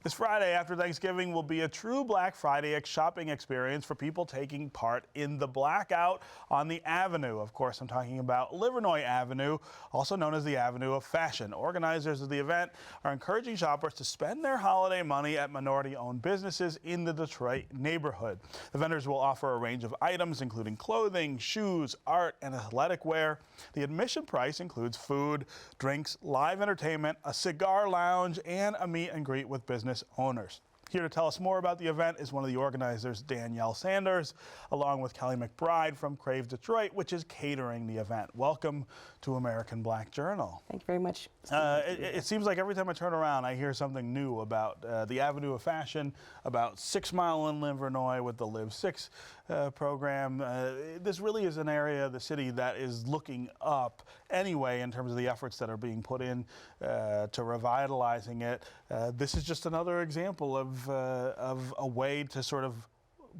This Friday after Thanksgiving will be a true Black Friday shopping experience for people taking part in the Blackout on the Avenue. Of course, I'm talking about Livernois Avenue, also known as the Avenue of Fashion. Organizers of the event are encouraging shoppers to spend their holiday money at minority-owned businesses in the Detroit neighborhood. The vendors will offer a range of items, including clothing, shoes, art, and athletic wear. The admission price includes food, drinks, live entertainment, a cigar lounge, and a meet and greet with business owners. Here to tell us more about the event is one of the organizers, Danielle Sanders, along with Kelly McBride from Crave Detroit, which is catering the event. Welcome to American Black Journal. Thank you very much. It seems like every time I turn around, I hear something new about the Avenue of Fashion, about 6 Mile in Livernois with the Live 6 program. This really is an area of the city that is looking up anyway in terms of the efforts that are being put in to revitalizing it. This is just another example of a way to sort of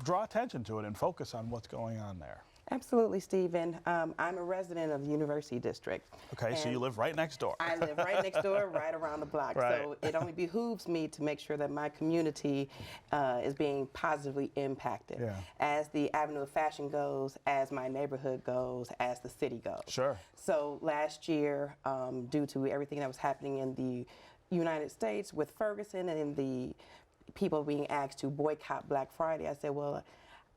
draw attention to it and focus on what's going on there. Absolutely, Stephen. I'm a resident of the University District. Okay, so you live right next door. I live right next door, right around the block. Right. So it only behooves me to make sure that my community is being positively impacted. Yeah. As the Avenue of Fashion goes, as my neighborhood goes, as the city goes. Sure. So last year, due to everything that was happening in the United States with Ferguson and the people being asked to boycott Black Friday, I said, well,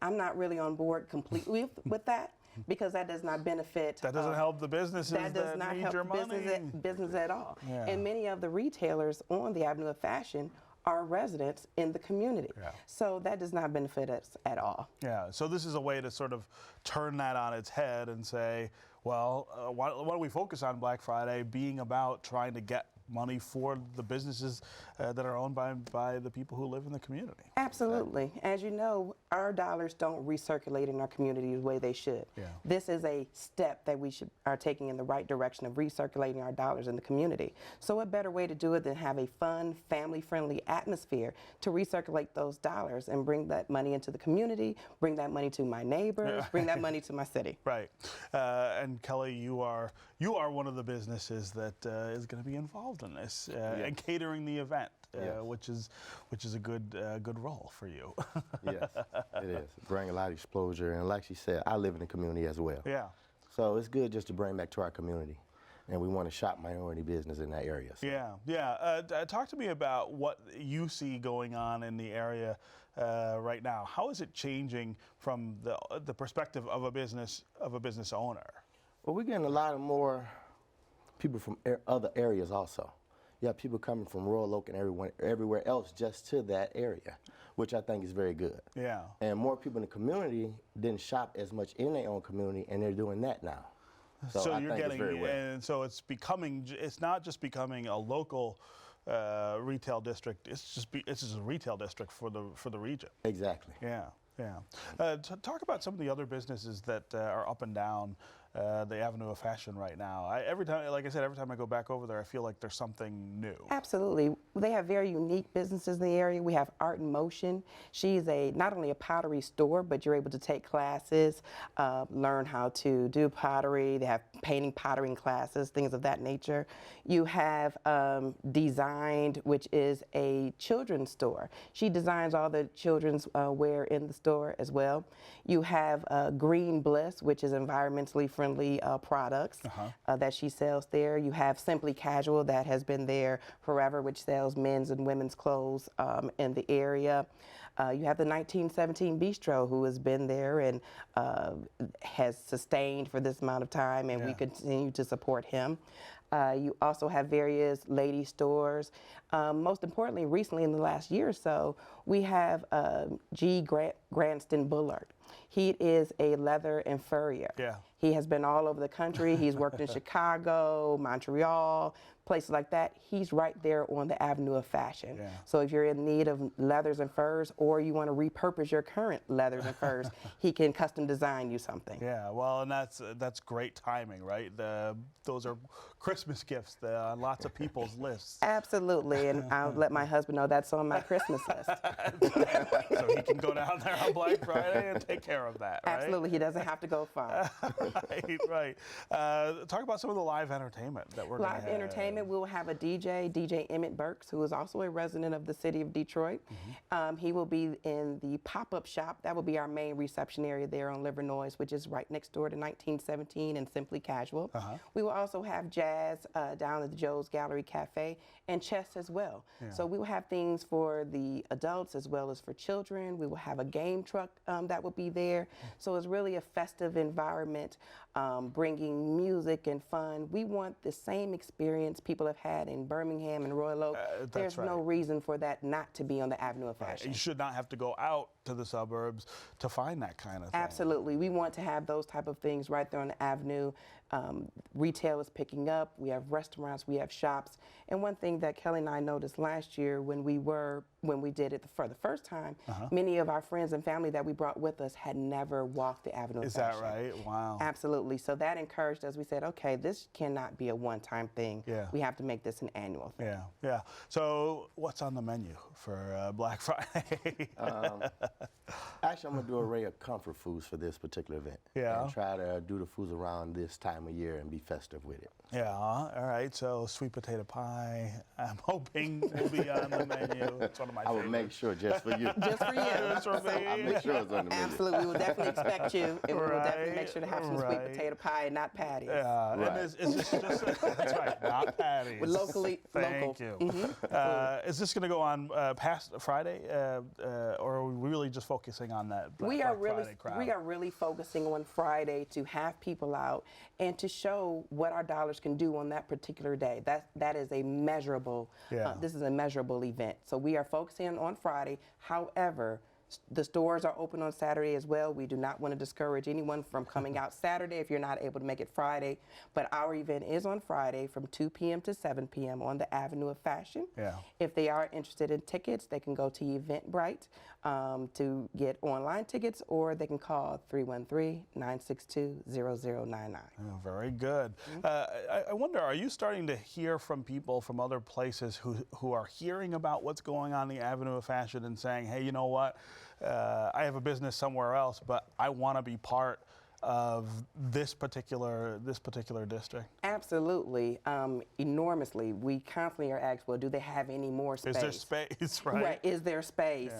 I'm not really on board completely with that because that does not benefit. That doesn't help the businesses that does not need help your money. business at all. Yeah. And many of the retailers on the Avenue of Fashion are residents in the community. Yeah. So that does not benefit us at all. Yeah, so this is a way to sort of turn that on its head and say, well, why don't we focus on Black Friday being about trying to get money for the businesses that are owned by the people who live in the community. Absolutely. As you know, our dollars don't recirculate in our community the way they should. Yeah. This is a step that we are taking in the right direction of recirculating our dollars in the community. So what better way to do it than have a fun, family-friendly atmosphere to recirculate those dollars and bring that money into the community, bring that money to my neighbors, bring that money to my city. Right. And Kelly, you are one of the businesses that is going to be involved in this and catering the event, which is a good role for you. Yes, it is. Bring a lot of exposure, and like she said, I live in the community as well. Yeah. So it's good just to bring back to our community, and we want to shop minority business in that area. So. Yeah. Talk to me about what you see going on in the area right now. How is it changing from the perspective of a business owner? Well, we're getting a lot of more people from other areas also. You have people coming from Royal Oak and everywhere else just to that area, which I think is very good. Yeah. And more people in the community didn't shop as much in their own community, and they're doing that now. So I you're think getting, it's very well. and so it's not just becoming a local retail district. It's just a retail district for the region. Exactly. Yeah. Talk about some of the other businesses that are up and down the Avenue of Fashion right now. Every time I go back over there, I feel like there's something new. Absolutely. They have very unique businesses in the area. We have Art in Motion. She's not only a pottery store, but you're able to take classes, learn how to do pottery. They have painting, pottering classes, things of that nature. You have Designed, which is a children's store. She designs all the children's wear in the store as well. You have Green Bliss, which is environmentally friendly products that she sells there. You have Simply Casual that has been there forever, which sells men's and women's clothes in the area. You have the 1917 Bistro, who has been there and has sustained for this amount of time, and we continue to support him. You also have various lady stores. Most importantly, recently in the last year or so, we have G. Granston Bullard. He is a leather and furrier. Yeah. He has been all over the country. He's worked in Chicago, Montreal, places like that. He's right there on the Avenue of Fashion. Yeah. So if you're in need of leathers and furs, or you want to repurpose your current leathers and furs, he can custom design you something. Yeah, well, and that's great timing, right? Those are Christmas gifts on lots of people's lists. Absolutely, and I'll let my husband know that's on my Christmas list. So he can go down there on Black Friday and take care of that, right? Absolutely, he doesn't have to go far. Right. Talk about some of the live entertainment that we're going to have. Live entertainment, we'll have a DJ Emmett Burks, who is also a resident of the city of Detroit. He will be in the pop-up shop. That will be our main reception area there on Livernois, which is right next door to 1917 and Simply Casual. We will also have jazz down at the Joe's Gallery Cafe and chess as well. So we will have things for the adults as well as for children. We will have a game truck that will be there. So it's really a festive environment, bringing music and fun. We want the same experience people have had in Birmingham and Royal Oak. There's no reason for that not to be on the Avenue of Fashion. You should not have to go out to the suburbs to find that kind of thing. Absolutely. We want to have those type of things right there on the Avenue. Retail is picking up. We have restaurants, we have shops. And one thing that Kelly and I noticed last year when we did it for the first time, many of our friends and family that we brought with us had never walked the Avenue of Fashion. Is that right? Wow. Absolutely. So that encouraged us. We said, okay, this cannot be a one-time thing. We have to make this an annual thing. Yeah. So what's on the menu for Black Friday? Actually, I'm going to do an array of comfort foods for this particular event. And try to do the foods around this time of year and be festive with it. All right. So sweet potato pie, I'm hoping will be on the menu. It's one of my favorites. I will make sure just for you. Just for you. Just for me. I'll make sure it's on the menu. Absolutely. We will definitely expect you. And we will definitely make sure to have some sweet potato pie and not patties. And is this just, that's right, not patties. Locally, Thank you. Is this going to go on past Friday, or are we really just focusing on that Black Friday crowd? We are really focusing on Friday to have people out and to show what our dollars can do on that particular day. That is a measurable. This is a measurable event. So we are focusing on Friday. However, the stores are open on Saturday as well. We do not want to discourage anyone from coming out Saturday if you're not able to make it Friday. But our event is on Friday from 2 p.m. to 7 p.m. on the Avenue of Fashion. If they are interested in tickets, they can go to Eventbrite to get online tickets, or they can call 313-962-0099. Oh, very good. I wonder, are you starting to hear from people from other places who are hearing about what's going on the Avenue of Fashion and saying, hey, you know what? I have a business somewhere else, but I want to be part of this particular district? Absolutely, enormously. We constantly are asked, well, do they have any more space? Is there space, right? Right, is there space?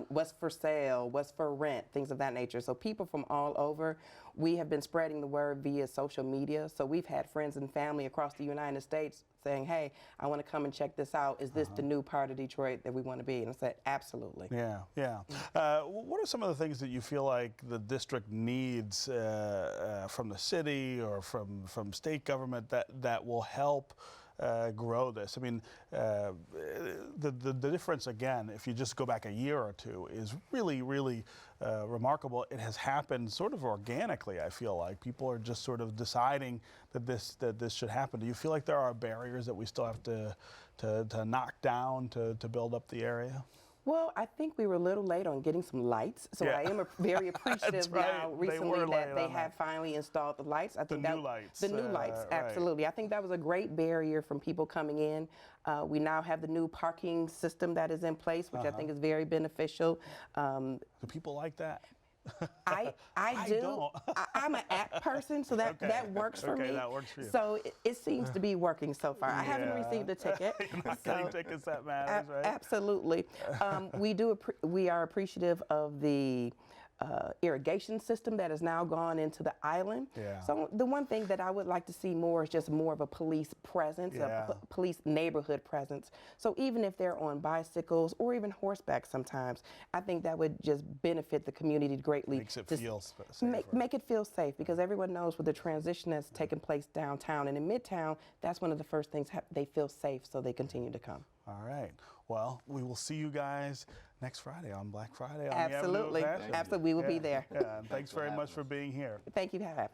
What's for sale? What's for rent? Things of that nature. So people from all over, we have been spreading the word via social media. So we've had friends and family across the United States saying, hey, I want to come and check this out. Is this the new part of Detroit that we want to be? And I said, absolutely. What are some of the things that you feel like the district needs from the city or from state government that will help grow this? I mean, the difference, again, if you just go back a year or two, is really, really remarkable. It has happened sort of organically, I feel like. People are just sort of deciding that this should happen. Do you feel like there are barriers that we still have to knock down to build up the area? Well, I think we were a little late on getting some lights, so I am very appreciative now recently that they have finally installed the lights. I think the new lights. The new lights, absolutely. I think that was a great barrier from people coming in. We now have the new parking system that is in place, which I think is very beneficial. Do people like that? I do. I'm an app person, so that works for me. That works for you. So it seems to be working so far. I haven't received a ticket. You're not getting tickets, that matters, right? Absolutely. We are appreciative of the irrigation system that has now gone into the island. So the one thing that I would like to see more is just more of a police presence, a police neighborhood presence. So even if they're on bicycles or even horseback sometimes, I think that would just benefit the community greatly. Makes it feel safer. Make it feel safe, because everyone knows with the transition that's taken place downtown and in Midtown, that's one of the first things they feel safe, so they continue to come. All right. Well, we will see you guys next Friday on Black Friday. On Absolutely. The Avenue of Fashion. Absolutely. We will be there. And thanks very much for being here. Thank you for having me.